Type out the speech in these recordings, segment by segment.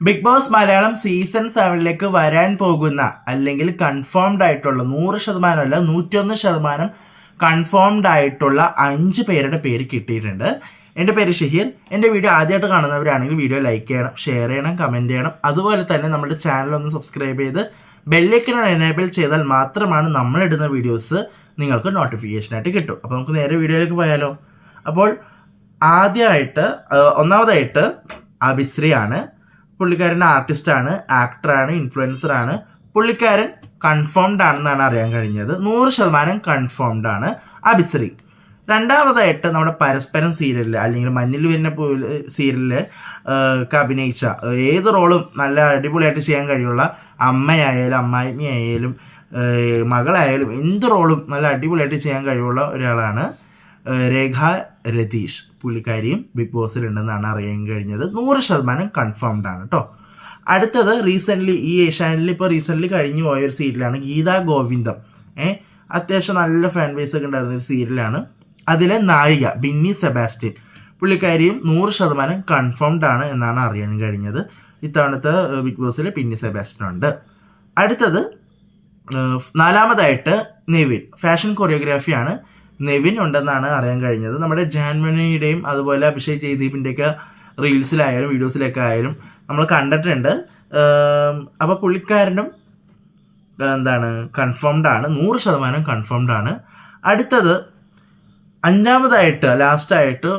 Big boss Malayalam season 7ലേക്ക് വരാൻ പോകുന്ന അല്ലെങ്കിൽ കൺഫേംഡ് ആയിട്ടുള്ള 100% അല്ല 101% കൺഫേംഡ് ആയിട്ടുള്ള 5 പേരുടെ പേര് കിട്ടിയിട്ടുണ്ട്. എൻ്റെ പേര് ഷഹീർ. എൻ്റെ വീഡിയോ ആദ്യമായിട്ട് കാണുന്നവരാണെങ്കിൽ വീഡിയോ ലൈക്ക് ചെയ്യണം, ഷെയർ ചെയ്യണം, കമൻറ്റ് ചെയ്യണം. അതുപോലെ തന്നെ നമ്മുടെ ചാനൽ ഒന്ന് സബ്സ്ക്രൈബ് ചെയ്ത് ബെല്ലൈക്കൺ എനേബിൾ ചെയ്താൽ മാത്രമാണ് നമ്മളിടുന്ന വീഡിയോസ് നിങ്ങൾക്ക് നോട്ടിഫിക്കേഷനായിട്ട് കിട്ടും. അപ്പോൾ നമുക്ക് നേരെ വീഡിയോയിലേക്ക് പോയാലോ. അപ്പോൾ ഒന്നാമതായിട്ട് അഭിശ്രീയാണ്. പുള്ളിക്കാരൻ ആർട്ടിസ്റ്റാണ്, ആക്ടറാണ്, ഇൻഫ്ലുവൻസറാണ്. പുള്ളിക്കാരൻ കൺഫേംഡ് ആണെന്നാണ് അറിയാൻ കഴിഞ്ഞത്. 100% കൺഫേംഡ് ആണ് അഭിശ്രീ. രണ്ടാമതായിട്ട് നമ്മുടെ പരസ്പരം സീരിയലിൽ അല്ലെങ്കിൽ മഞ്ഞിൽ വരുന്ന സീരിയലിൽ അഭിനയിച്ച ഏത് റോളും നല്ല അടിപൊളിയായിട്ട് ചെയ്യാൻ കഴിയുള്ള അമ്മയായാലും അമ്മായിമ്മയായാലും മകളായാലും എന്ത് റോളും നല്ല അടിപൊളിയായിട്ട് ചെയ്യാൻ കഴിവുള്ള ഒരാളാണ് രേഖ രതീഷ്. പുള്ളിക്കാരിയും ബിഗ് ബോസിലുണ്ടെന്നാണ് അറിയാൻ കഴിഞ്ഞത്. 100% കൺഫേംഡ് ആണ് കേട്ടോ. അടുത്തത് റീസെൻ്റ്ലി ഈ ഏഷ്യാനെറ്റിൽ ഇപ്പോൾ റീസെൻ്റ്ലി കഴിഞ്ഞു പോയൊരു സീരിയലാണ് ഗീതാ ഗോവിന്ദം. അത്യാവശ്യം നല്ല ഫാൻ ബേസ് ഒക്കെ ഉണ്ടായിരുന്ന ഒരു സീരിയലാണ്. അതിലെ നായിക ബിന്നി സെബാസ്റ്റ്യൻ, പുള്ളിക്കാരിയും 100% കൺഫേംഡ് ആണ് എന്നാണ് അറിയാൻ കഴിഞ്ഞത്. ഇത്തവണത്തെ ബിഗ് ബോസിൽ ബിന്നി സെബാസ്റ്റ്യൻ ഉണ്ട്. അടുത്തത് നാലാമതായിട്ട് നെവിൻ, ഫാഷൻ കൊറിയോഗ്രാഫിയാണ്. നെവിൻ ഉണ്ടെന്നാണ് അറിയാൻ കഴിഞ്ഞത്. നമ്മുടെ ജാൻമണിയുടെയും അതുപോലെ അഭിഷേക് ജയദീപിൻ്റെയൊക്കെ റീൽസിലായാലും വീഡിയോസിലൊക്കെ ആയാലും നമ്മൾ കണ്ടിട്ടുണ്ട്. അപ്പോൾ പുള്ളിക്കാരനും കൺഫേംഡ് ആണ്, 100% കൺഫേംഡ് ആണ്. അടുത്തത് അഞ്ചാമതായിട്ട് ലാസ്റ്റായിട്ട്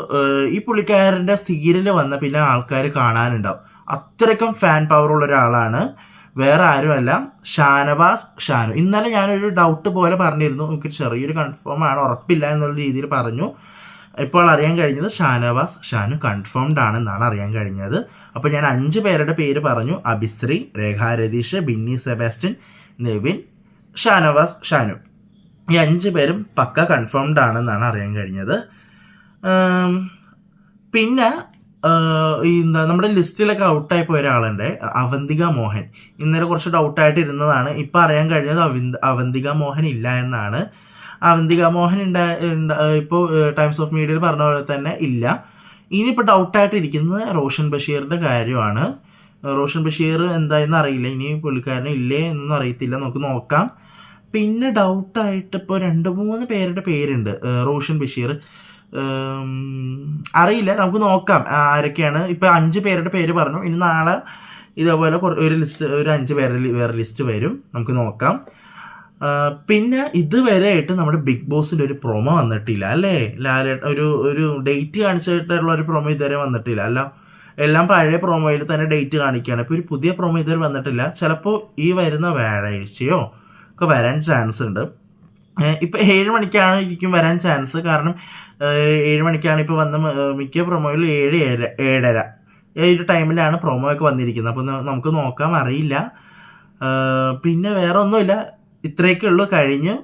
ഈ പുള്ളിക്കാരൻ്റെ സീരിയൽ വന്ന പിന്നെ ആൾക്കാർ കാണാനുണ്ടാവും. അത്രയ്ക്കും ഫാൻ പവറുള്ള ഒരാളാണ്. വേറെ ആരുമല്ല, ഷാനവാസ് ഷാനു. ഇന്നലെ ഞാനൊരു ഡൗട്ട് പോലെ പറഞ്ഞിരുന്നു, എനിക്ക് ചെറിയൊരു കൺഫേം ആണ്, ഉറപ്പില്ല എന്നുള്ള രീതിയിൽ പറഞ്ഞു. ഇപ്പോൾ അറിയാൻ കഴിഞ്ഞത് ഷാനവാസ് ഷാനു കൺഫേംഡ് ആണെന്നാണ് അറിയാൻ കഴിഞ്ഞത്. അപ്പോൾ ഞാൻ 5 പേരുടെ പേര് പറഞ്ഞു: അഭിശ്രീ, രേഖ രതീഷ്, ബിന്നി സെബാസ്റ്റ്യൻ, നെവിൻ, ഷാനവാസ് ഷാനു. ഈ 5 പേരും പക്ക കൺഫേംഡ് ആണെന്നാണ് അറിയാൻ കഴിഞ്ഞത്. പിന്നെ നമ്മുടെ ലിസ്റ്റിലൊക്കെ ഔട്ടായി പോയ ഒരാളുണ്ട്, അവന്തിക മോഹൻ. ഇന്നലെ കുറച്ച് ഡൗട്ടായിട്ട് ഇരുന്നതാണ്. ഇപ്പം അറിയാൻ കഴിഞ്ഞത് അവന്തിക മോഹൻ ഇല്ല എന്നാണ്. അവന്തിക മോഹൻ ഇപ്പോൾ ടൈംസ് ഓഫ് മീഡിയയിൽ പറഞ്ഞ പോലെ തന്നെ ഇല്ല. ഇനിയിപ്പോൾ ഡൗട്ടായിട്ട് ഇരിക്കുന്നത് റോഷൻ ബഷീറിൻ്റെ കാര്യമാണ്. റോഷൻ ബഷീർ എന്തായെന്ന് അറിയില്ല, ഇനി പുള്ളിക്കാരന് ഇല്ലേ എന്നൊന്നും അറിയത്തില്ല, നമുക്ക് നോക്കാം. പിന്നെ ഡൗട്ടായിട്ട് ഇപ്പോൾ 2-3 പേരുടെ പേരുണ്ട്. റോഷൻ ബഷീർ അറിയില്ല, നമുക്ക് നോക്കാം ആരൊക്കെയാണ്. ഇപ്പം 5 പേരുടെ പേര് പറഞ്ഞു. ഇനി നാളെ ഇതേപോലെ ഒരു 5 പേരുടെ വേറെ ലിസ്റ്റ് വരും, നമുക്ക് നോക്കാം. പിന്നെ ഇതുവരെ ആയിട്ട് നമ്മുടെ ബിഗ് ബോസിൻ്റെ ഒരു പ്രൊമോ വന്നിട്ടില്ല അല്ലേ. ഒരു ഡേറ്റ് കാണിച്ചിട്ടുള്ള ഒരു പ്രൊമോ ഇതുവരെ വന്നിട്ടില്ല. എല്ലാം പഴയ പ്രൊമോയിൽ തന്നെ ഡേറ്റ് കാണിക്കുകയാണ്. ഇപ്പോൾ ഒരു പുതിയ പ്രൊമോ ഇതുവരെ വന്നിട്ടില്ല. ചിലപ്പോൾ ഈ വരുന്ന വ്യാഴാഴ്ചയോ ഒക്കെ വരാൻ ചാൻസ് ഉണ്ട്. ഇപ്പം 7 മണിക്കാണ് ഇരിക്കും വരാൻ ചാൻസ്. കാരണം 7 മണിക്കാണ് ഇപ്പോൾ വന്ന മിക്ക പ്രൊമോയിൽ 7-7:30 ഈ ഒരു ടൈമിലാണ് പ്രൊമോ ഒക്കെ വന്നിരിക്കുന്നത്. അപ്പോൾ നമുക്ക് നോക്കാം, അറിയില്ല. പിന്നെ വേറെ ഒന്നുമില്ല, ഇത്രയൊക്കെ ഉള്ളൂ, കഴിഞ്ഞു.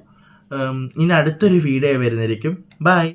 ഇനി അടുത്തൊരു വീഡിയോ വരുന്നതായിരിക്കും. ബൈ.